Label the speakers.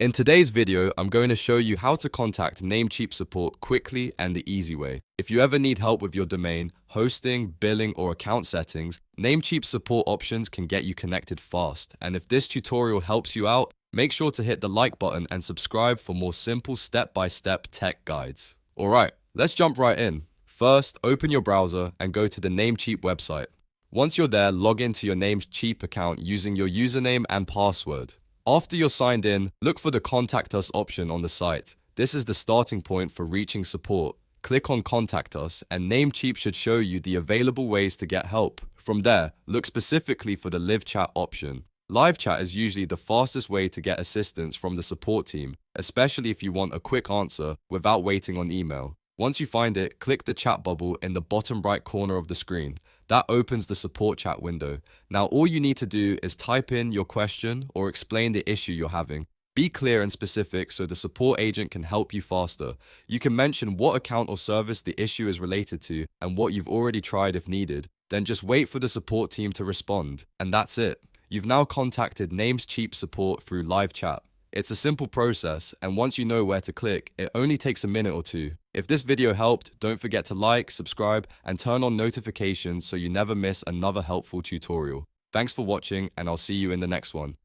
Speaker 1: In today's video, I'm going to show you how to contact Namecheap support quickly and the easy way. If you ever need help with your domain, hosting, billing, or account settings, Namecheap support options can get you connected fast. And if this tutorial helps you out, make sure to hit the like button and subscribe for more simple step-by-step tech guides. Alright, let's jump right in. First, open your browser and go to the Namecheap website. Once you're there, log into your Namecheap account using your username and password. After you're signed in, look for the Contact Us option on the site. This is the starting point for reaching support. Click on Contact Us and Namecheap should show you the available ways to get help. From there, look specifically for the live chat option. Live chat is usually the fastest way to get assistance from the support team, especially if you want a quick answer without waiting on email. Once you find it, click the chat bubble in the bottom right corner of the screen. That opens the support chat window. Now all you need to do is type in your question or explain the issue you're having. Be clear and specific so the support agent can help you faster. You can mention what account or service the issue is related to and what you've already tried if needed. Then just wait for the support team to respond. And that's it. You've now contacted Namecheap support through live chat. It's a simple process, and once you know where to click, it only takes a minute or two. If this video helped, don't forget to like, subscribe, and turn on notifications so you never miss another helpful tutorial. Thanks for watching, and I'll see you in the next one.